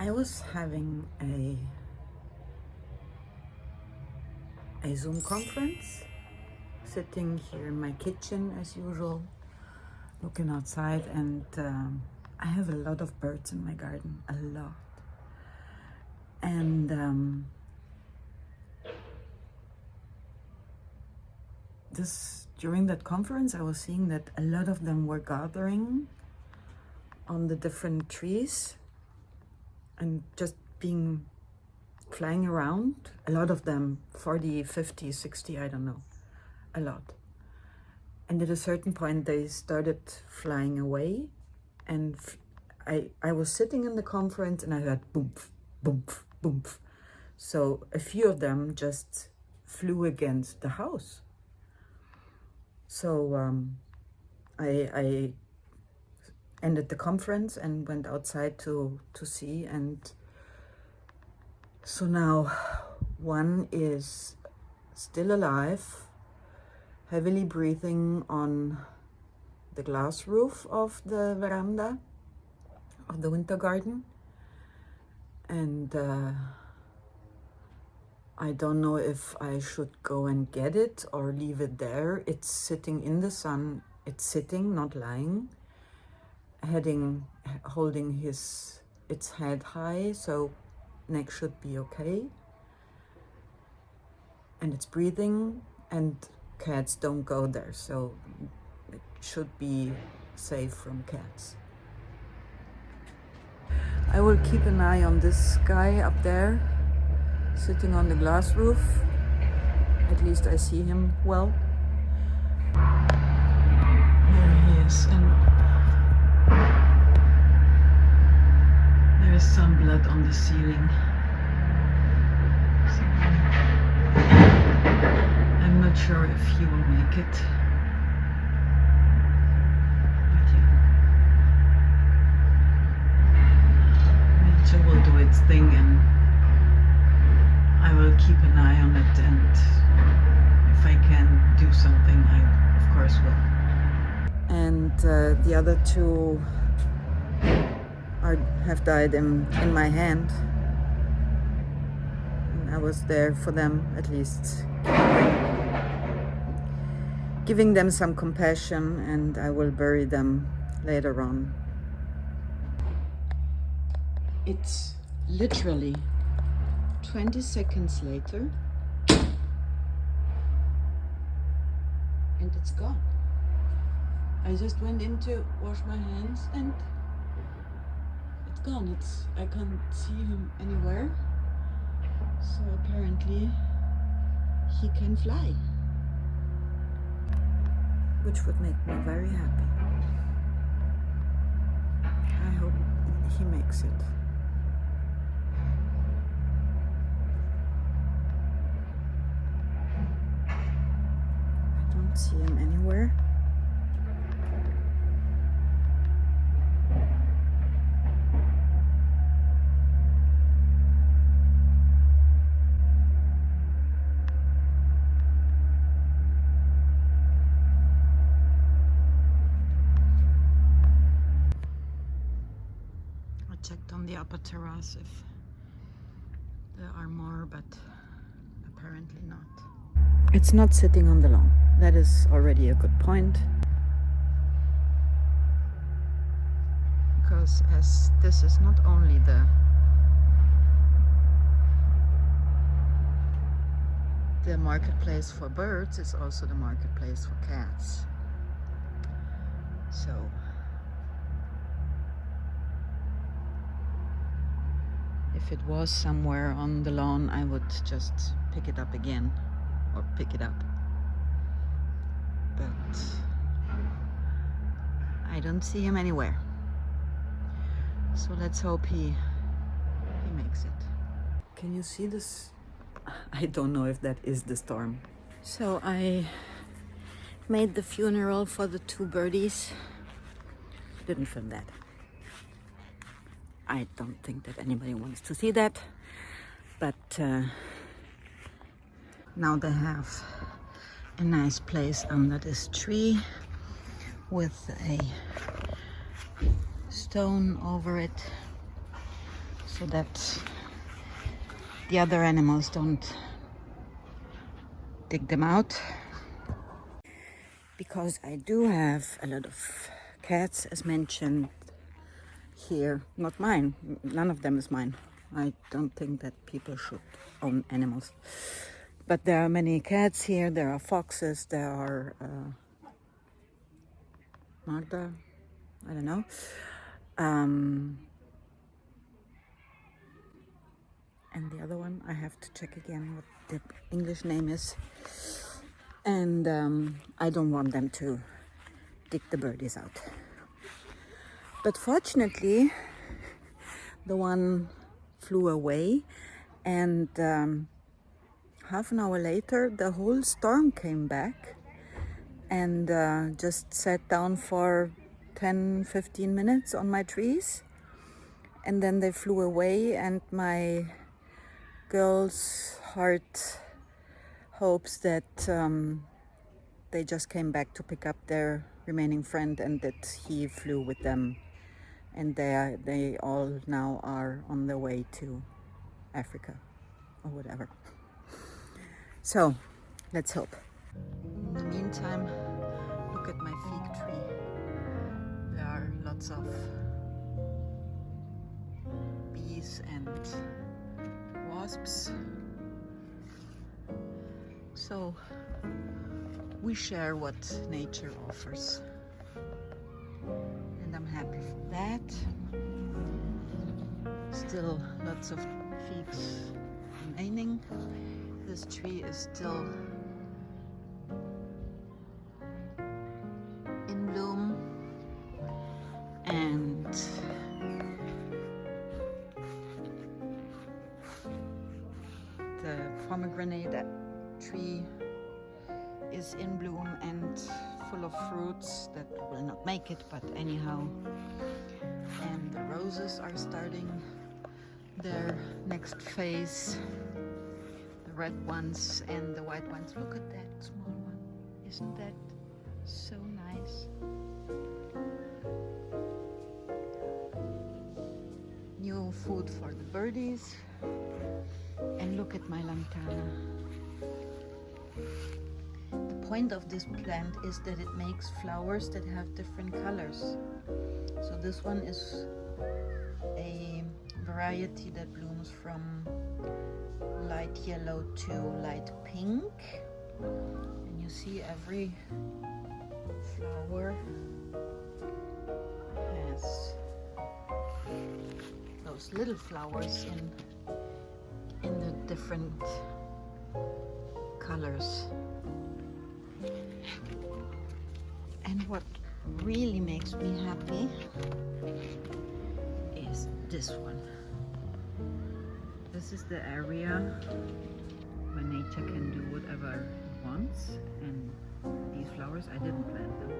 I was having a Zoom conference, sitting here in my kitchen as usual, looking outside, and I have a lot of birds in my garden, a lot. And during that conference, I was seeing that a lot of them were gathering on the different trees and just flying around. A lot of them, 40, 50, 60, I don't know, a lot. And at a certain point, they started flying away. And I was sitting in the conference and I heard boom, boom, boom. So a few of them just flew against the house. So I ended the conference and went outside to see. And so now one is still alive, heavily breathing on the glass roof of the veranda of the winter garden. And I don't know if I should go and get it or leave it there. It's sitting in the sun. It's sitting, not lying, holding its head high, so neck should be okay. And it's breathing, and cats don't go there, so it should be safe from cats. I will keep an eye on this guy up there, sitting on the glass roof. At least I see him well. There he is, and there is some blood on the ceiling. So I'm not sure if he will make it. But yeah. Nature will do its thing, and I will keep an eye on it, and if I can do something, I of course will. And the other two have died in my hand. And I was there for them, at least giving them some compassion, and I will bury them later on. It's literally 20 seconds later, and it's gone. I just went in to wash my hands and it's gone. I can't see him anywhere. So apparently he can fly, which would make me very happy. I hope he makes it. See him anywhere. I checked on the upper terrace if there are more, but apparently not. It's not sitting on the lawn. That is already a good point. Because as this is not only the marketplace for birds, it's also the marketplace for cats. So if it was somewhere on the lawn, I would just pick it up again, or pick it up. But I don't see him anywhere. So let's hope he makes it. Can you see this? I don't know if that is the storm. So I made the funeral for the two birdies. Didn't film that. I don't think that anybody wants to see that. But now they have a nice place under this tree with a stone over it so that the other animals don't dig them out. Because I do have a lot of cats, as mentioned here. Not mine, none of them is mine. I don't think that people should own animals. But there are many cats here, there are foxes, there are Marta, I don't know. And the other one, I have to check again what the English name is. And I don't want them to dig the birdies out. But fortunately, the one flew away, and half an hour later, the whole storm came back and just sat down for 10-15 minutes on my trees. And then they flew away, and my girl's heart hopes that they just came back to pick up their remaining friend and that he flew with them. And they all now are on their way to Africa or whatever. So let's hope. In the meantime, look at my fig tree. There are lots of bees and wasps. So we share what nature offers, and I'm happy for that. Still lots of figs remaining. This tree is still in bloom, and the pomegranate tree is in bloom and full of fruits that will not make it, but anyhow. And the roses are starting their next phase. The red ones and the white ones. Look at that small one. Isn't that so nice? New food for the birdies. And look at my lantana. The point of this plant is that it makes flowers that have different colors. So this one is a variety that blooms from light yellow to light pink. And you see every flower has those little flowers in the different colors. And what really makes me happy is this one. This is the area where nature can do whatever it wants, and these flowers, I didn't plant them.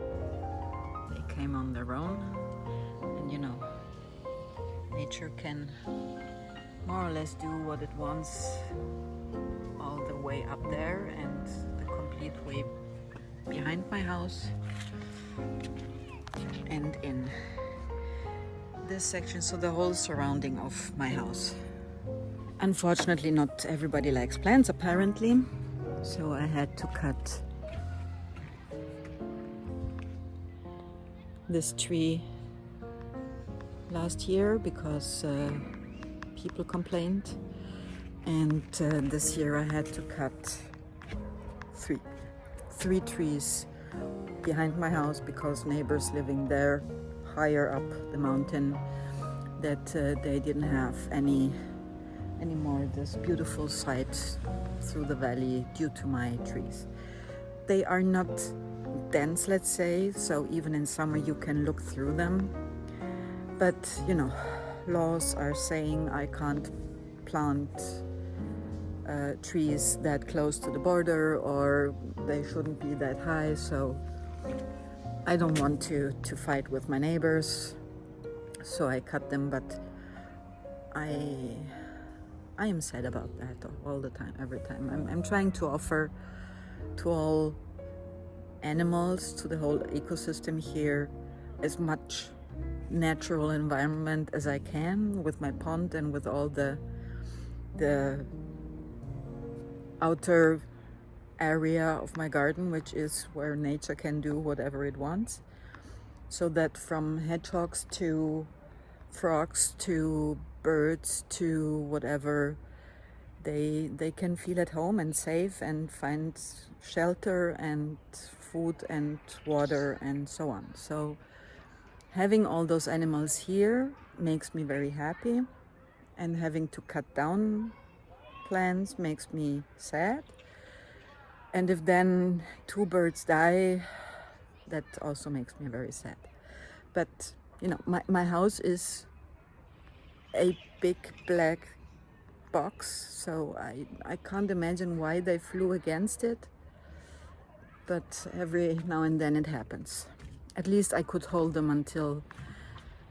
They came on their own, and you know, nature can more or less do what it wants all the way up there and the complete way behind my house and in this section, so the whole surrounding of my house. Unfortunately, not everybody likes plants apparently, so I had to cut this tree last year because people complained, and this year I had to cut three trees behind my house because neighbors living there higher up the mountain, that they didn't have anymore this beautiful sight through the valley due to my trees. They are not dense, let's say, so even in summer you can look through them, but you know, laws are saying I can't plant trees that close to the border, or they shouldn't be that high, so I don't want to fight with my neighbors, so I cut them. But I am sad about that all the time, every time. I'm trying to offer to all animals, to the whole ecosystem here, as much natural environment as I can, with my pond and with all the outer area of my garden, which is where nature can do whatever it wants. So that from hedgehogs to frogs to birds to whatever, they can feel at home and safe and find shelter and food and water and so on. So having all those animals here makes me very happy, and having to cut down plants makes me sad. And if then 2 birds die, that also makes me very sad. But you know, my house is a big black box, so I can't imagine why they flew against it, but every now and then it happens. At least I could hold them until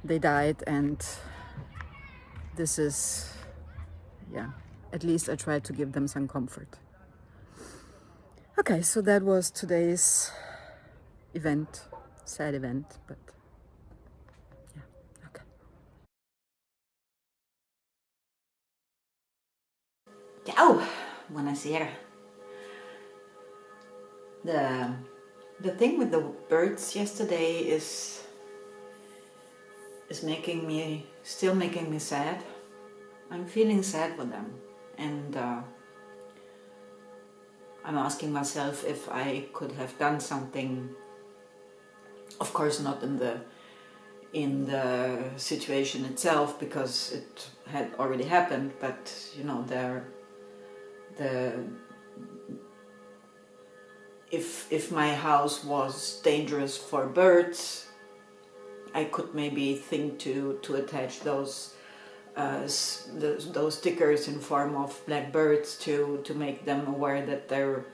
they died, and this is, yeah, at least I tried to give them some comfort. Okay, so that was today's event, sad event, but yeah, okay. Ciao, buonasera. The thing with the birds yesterday is still making me sad. I'm feeling sad for them, and I'm asking myself if I could have done something. Of course, not in the situation itself, because it had already happened. But you know, if my house was dangerous for birds, I could maybe think to attach those stickers in form of black birds to make them aware that there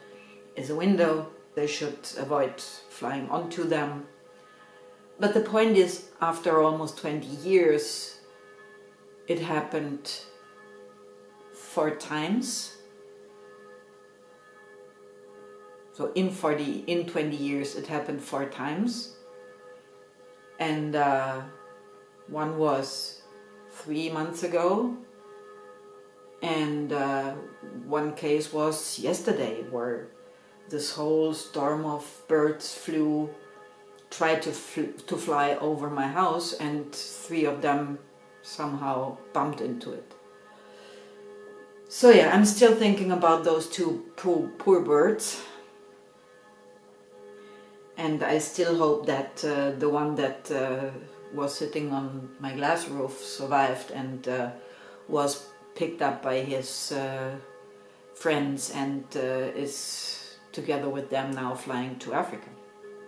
is a window. They should avoid flying onto them. But the point is, after almost 20 years, it happened 4 times. So in 20 years, it happened 4 times. And one was 3 months ago. And one case was yesterday, where this whole storm of birds tried to fly over my house, and 3 of them somehow bumped into it. So yeah, I'm still thinking about those 2 poor birds. And I still hope that the one that was sitting on my glass roof survived and was picked up by his friends and is together with them now flying to Africa.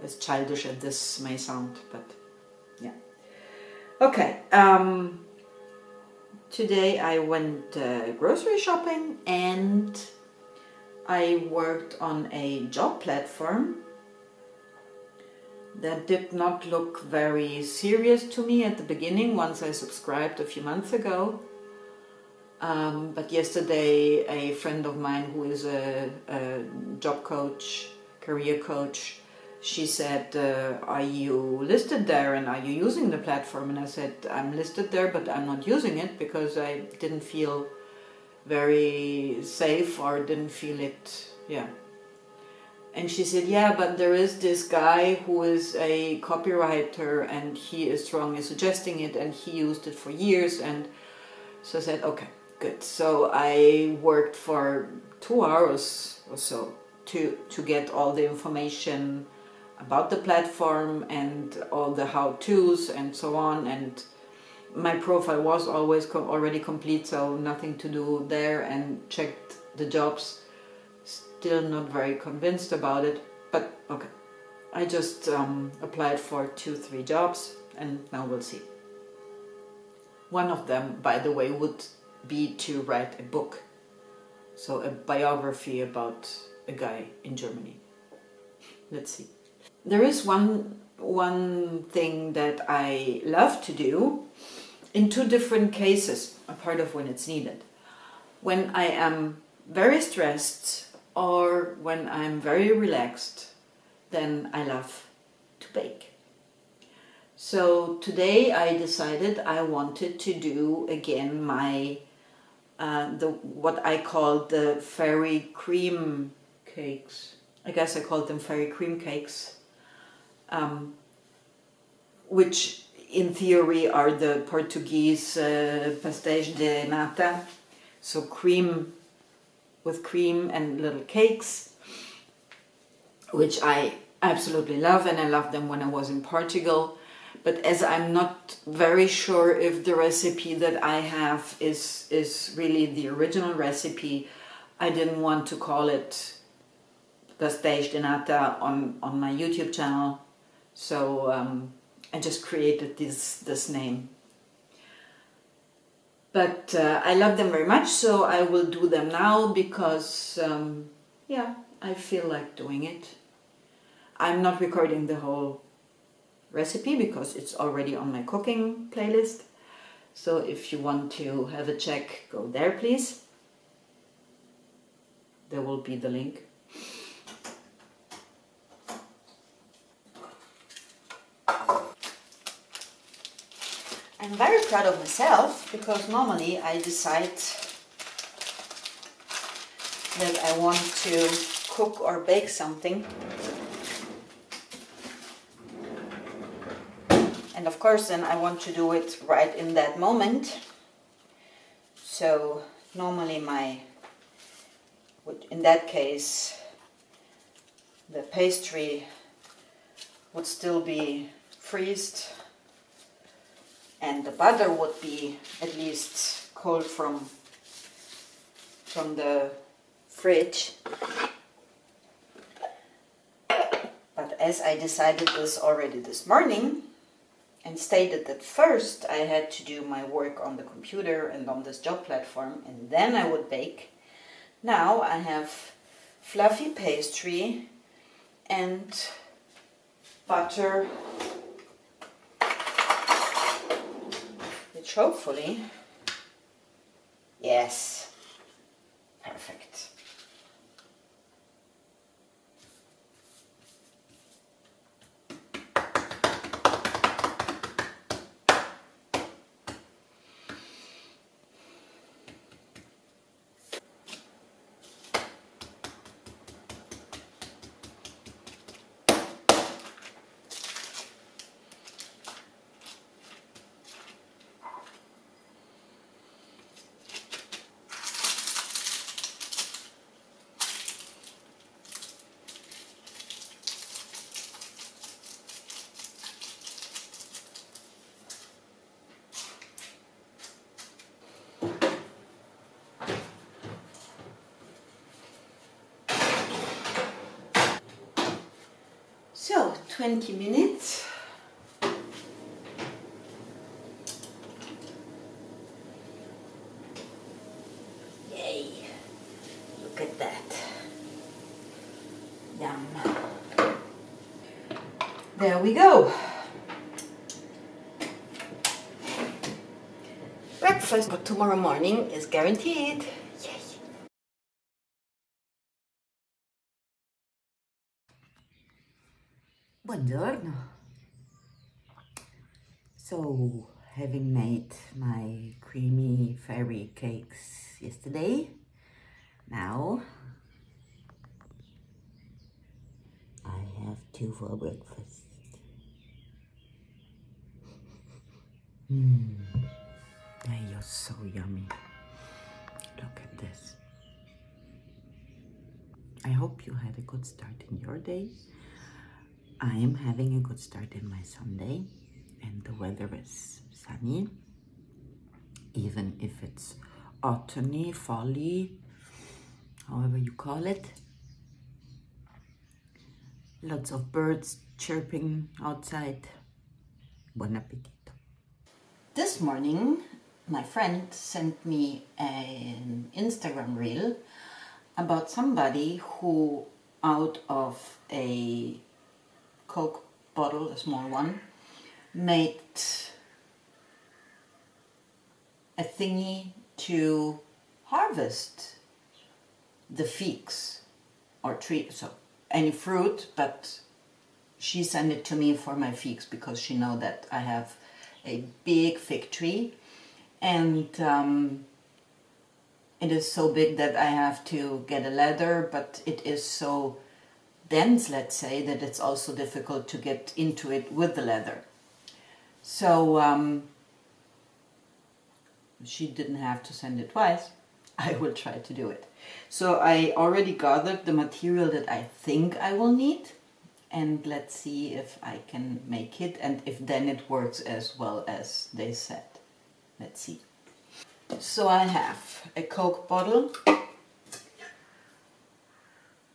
As childish as this may sound, but yeah. Okay, today I went grocery shopping, and I worked on a job platform that did not look very serious to me at the beginning, once I subscribed a few months ago. But yesterday a friend of mine who is a job coach, career coach, she said, are you listed there and are you using the platform? And I said, I'm listed there, but I'm not using it because I didn't feel very safe or didn't feel it, yeah. And she said, yeah, but there is this guy who is a copywriter and he is strongly suggesting it and he used it for years. And so I said, okay, good. So I worked for 2 hours or so to get all the information about the platform and all the how-tos and so on. And my profile was always already complete, so nothing to do there, and checked the jobs. Still not very convinced about it, but okay. I just applied for 2-3 jobs, and now we'll see. One of them, by the way, would be to write a book. So a biography about a guy in Germany. Let's see. There is one thing that I love to do in 2 different cases, a part of when it's needed. When I am very stressed or when I'm very relaxed, then I love to bake. So today I decided I wanted to do again my what I call the fairy cream cakes. I guess I called them fairy cream cakes, which in theory are the Portuguese pastéis de nata, so cream with cream and little cakes, which I absolutely love, and I loved them when I was in Portugal. But as I'm not very sure if the recipe that I have is really the original recipe, I didn't want to call it pastéis de nata on my YouTube channel, so I just created this name. But I love them very much, so I will do them now because yeah, I feel like doing it. I'm not recording the whole recipe because it's already on my cooking playlist, so if you want to have a check, go there please. There will be the link. I'm very proud of myself because normally I decide that I want to cook or bake something, and of course then I want to do it right in that moment. So normally in that case the pastry would still be freezed and the butter would be at least cold from the fridge. But as I decided this already this morning and stated that first I had to do my work on the computer and on this job platform and then I would bake, now I have fluffy pastry and butter, which hopefully, yes, perfect. So 20 minutes. Yay, look at that. Yum. There we go. Breakfast for tomorrow morning is guaranteed. Yay. Buongiorno. So, having made my creamy fairy cakes yesterday, now I have two for breakfast. They are so yummy. Look at this. I hope you had a good start in your day. I am having a good start in my Sunday, and the weather is sunny, even if it's autumny, fall-y, however you call it. Lots of birds chirping outside. Buon appetito. This morning, my friend sent me an Instagram reel about somebody who, out of a Coke bottle, a small one, made a thingy to harvest the figs or tree, so any fruit, but she sent it to me for my figs because she know that I have a big fig tree, and it is so big that I have to get a ladder, but it is so dense, let's say, that it's also difficult to get into it with the ladder. So she didn't have to send it twice. I will try to do it. So I already gathered the material that I think I will need, and let's see if I can make it and if then it works as well as they said. Let's see. So I have a Coke bottle,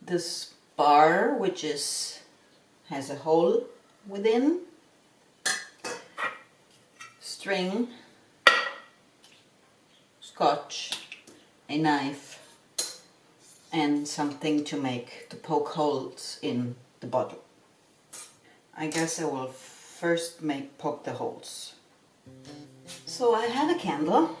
this bar which has a hole within, string, scotch, a knife, and something to poke holes in the bottle. I guess I will first poke the holes. So I have a candle.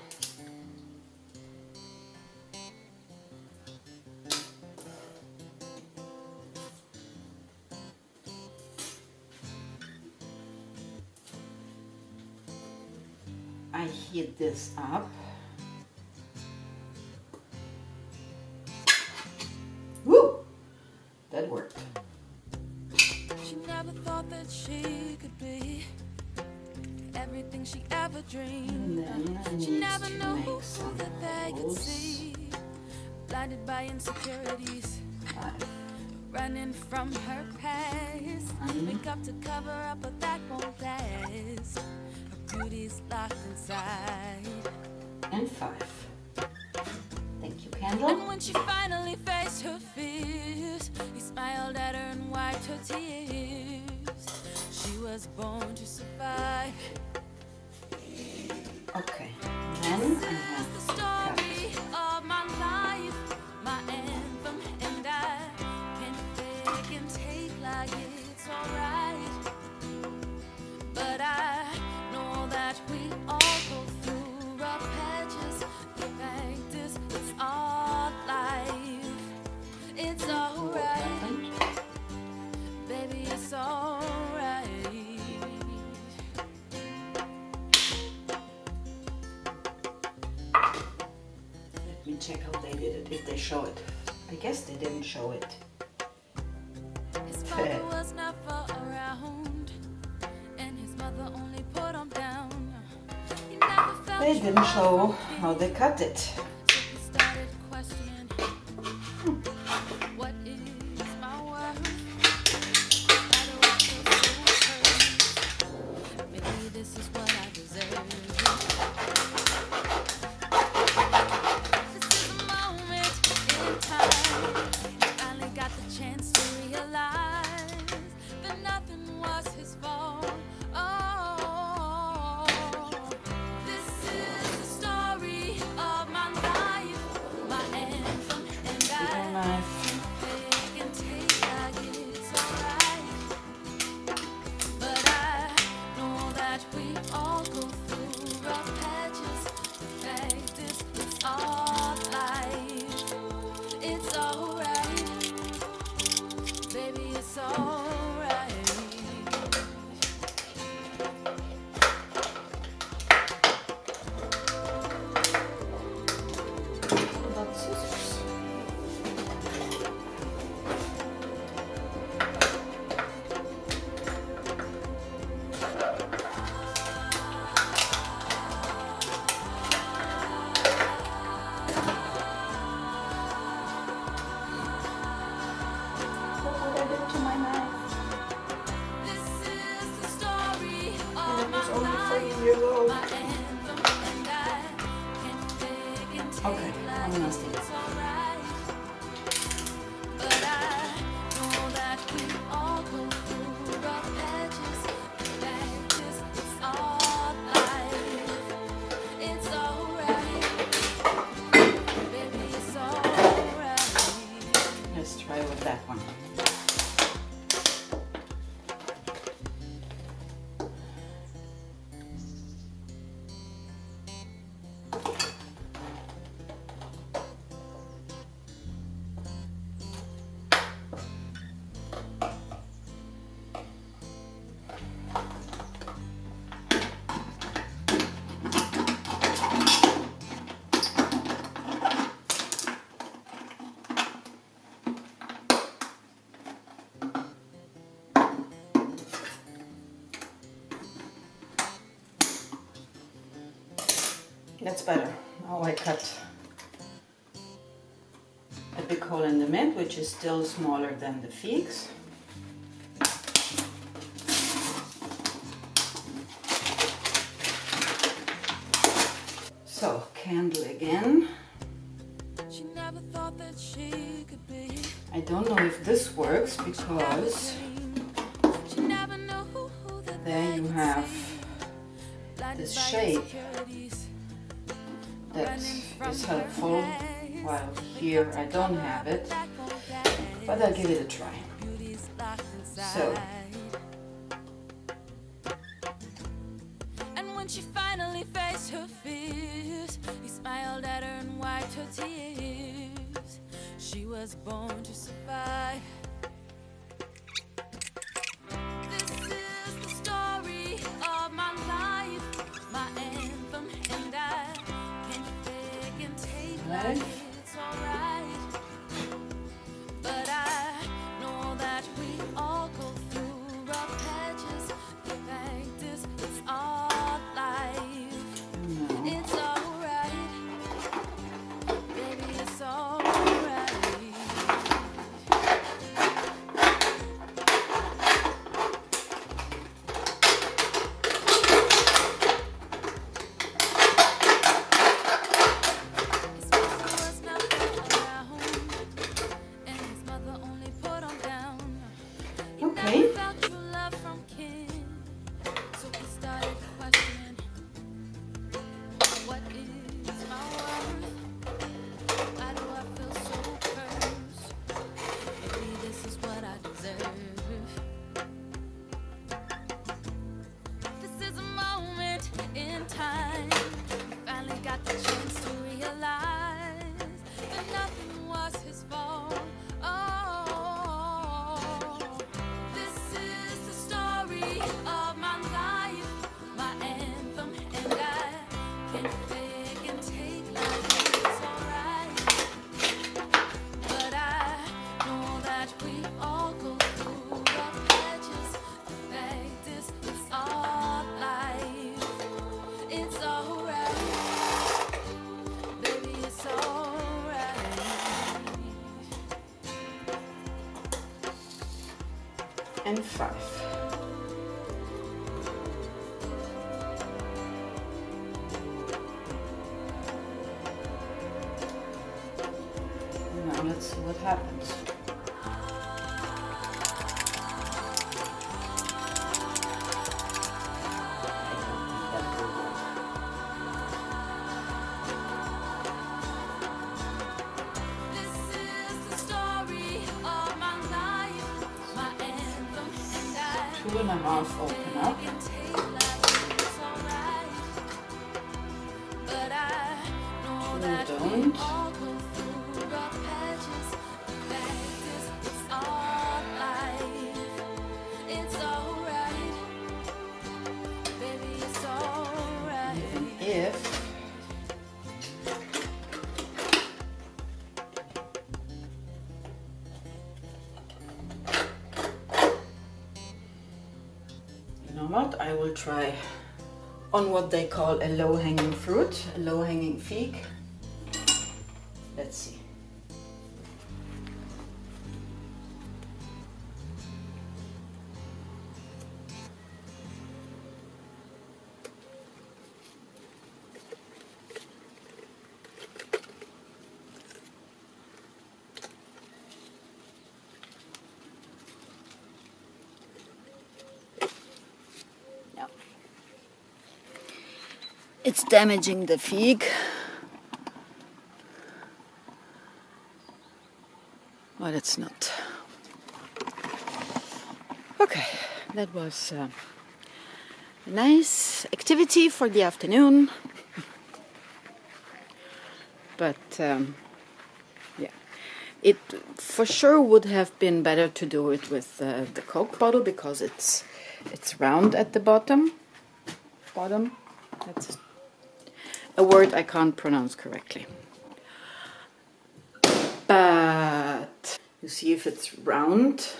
I heat this up. Woo! That worked. She never thought that she could be everything she ever dreamed. She never knew that they could see. Blinded by insecurities, running from her past. Makeup to cover up, but that won't last. Her beauty's locked inside. And 5. Thank you, candle. And when she finally faced her fears, he smiled at her and wiped her tears. She was born to survive. Okay, then I have The story of my life, my anthem, and I can fake and take like it's alright. But I know that we all go through rough patches. The fact is, it's all life. It's alright, baby, it's alright. Let me check how they did it, if they show it. I guess they didn't show it. His father was never around, and his mother only put him down. He never felt They didn't show true. how they cut it. So he started questioning, what is my worth? Why do I feel so hurt? Maybe this is what I deserve. This is a moment in time. He finally got the chance to realize that nothing was his fault. Oh, this is the story of my life, my anthem, and I Knife. fake and take like it's alright. But I know that we all go through rough patches. The fact is, it's all life. It's alright, baby, it's alright. What about scissors? Look what I did to my knife. This is the story And of it my was only life, 40 years old. my anthem, and I can fake and take Okay, I'm gonna like stay. it's alright. But I know that we all go through rough patches. The fact is, it's all life. It's alright, baby, it's alright. Let's try with that one. That's better. Now I cut a big hole in the mid, which is still smaller than the figs. So, candle again. She never thought that she could be. I don't know if this works because She never knew that there you have this shape that is helpful, while here I don't have it, but I'll give it a try. So, and when she finally faced her fears, he smiled at her and wiped her tears. She was born to survive. This is the story of my life, my anthem, and I can't fake and take like it's alright. But I know that we all go through rough patches. The fact is, it's all life. It's alright, baby, it's alright. His father was never around, and his mother only put him down. He Okay. never felt true love from kin, so he started questioning, what is my worth? Why do I feel so cursed? Maybe this is what I deserve. This is a moment in time. He finally got the chance to realize that nothing was his fault. Oh, this is the story of my life, my anthem, and I can't fake and take like it's alright. But I know that we all go through rough patches. The fact is, it's all life. It's alright, baby, it's alright. and 5. Now let's see what happens. This is the story of my life, my anthem, and I 2.5 open up. can take like it's alright. But I know that we don't. all go through rough patches. The fact is, it's all life. It's alright, baby, it's alright. Even if you know what, I will try on what they call a low-hanging fruit, a low-hanging fig. Let's see. No. It's damaging the fig. But it's not. Okay, that was a nice activity for the afternoon. But yeah, it for sure would have been better to do it with the Coke bottle because it's round at the bottom. That's a word I can't pronounce correctly. But you see, if it's round,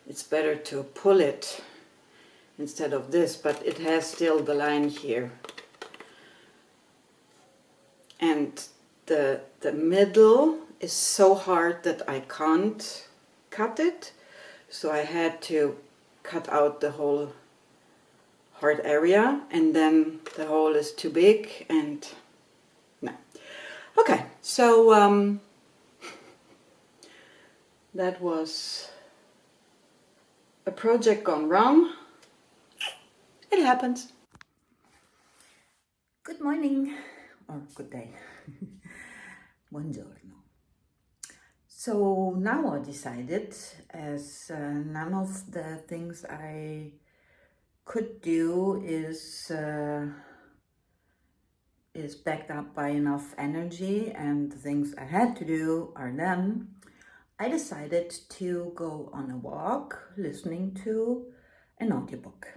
it's better to pull it instead of this, but it has still the line here. and the middle is so hard that I can't cut it, so I had to cut out the whole hard area, and then the hole is too big and no. Okay, so that was a project gone wrong. It happens. Good morning, or good day. Buongiorno. So now I decided, as none of the things I could do is backed up by enough energy, and the things I had to do are done, I decided to go on a walk listening to an audiobook.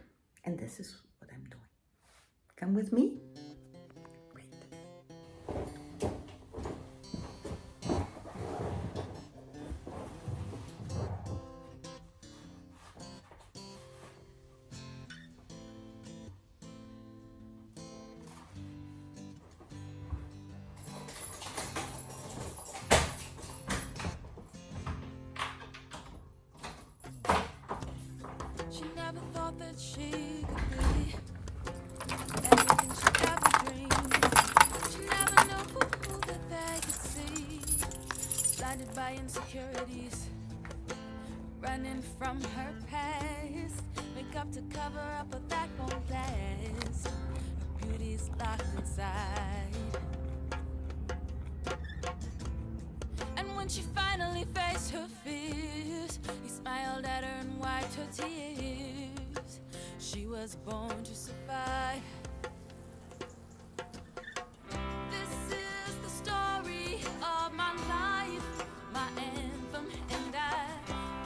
And this is what I'm doing. Come with me? Great. She never thought that she could be everything she ever dreamed. She never knew that they could see. Blinded by insecurities, running from her past. Make up to cover up, but that won't last. Her beauty's locked inside. And when she finally faced her fears, he smiled at her and wiped her tears. She was born to survive. This is the story of my life, my anthem, and I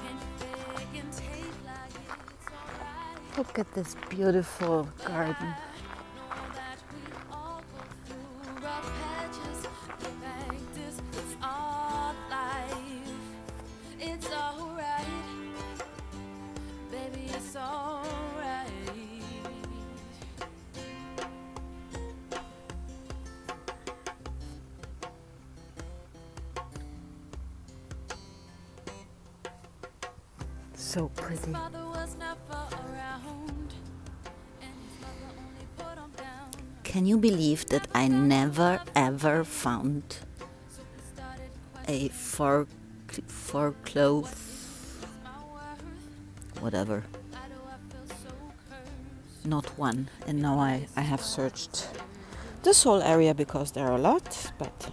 can fake and take like it's alright. Look at this beautiful garden. Know that we all go through rough patches. The fact is, it's all life. It's alright, baby, it's alright. So pretty. Father was never around, and his mother only put him down. Can you believe that I never ever found So he started a foreclosed questioning my worth. whatever? Why do I feel so cursed? Not one. And now I have searched this whole area because there are a lot, but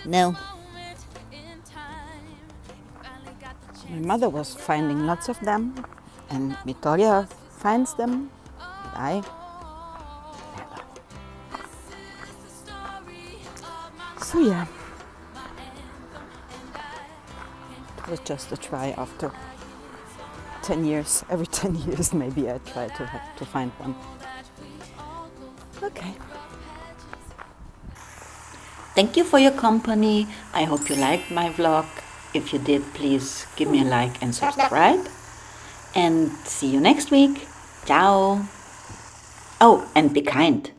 no. Moment in time, he finally got the chance. My mother was finding lots of them, and Victoria finds them. But I never. This is the story of my So yeah, my anthem, and I it was just a try after 10 years. Every 10 years maybe I try to find one. Okay. Thank you for your company. I hope you liked my vlog. If you did, please give me a like and subscribe. And see you next week. Ciao. Oh, and be kind.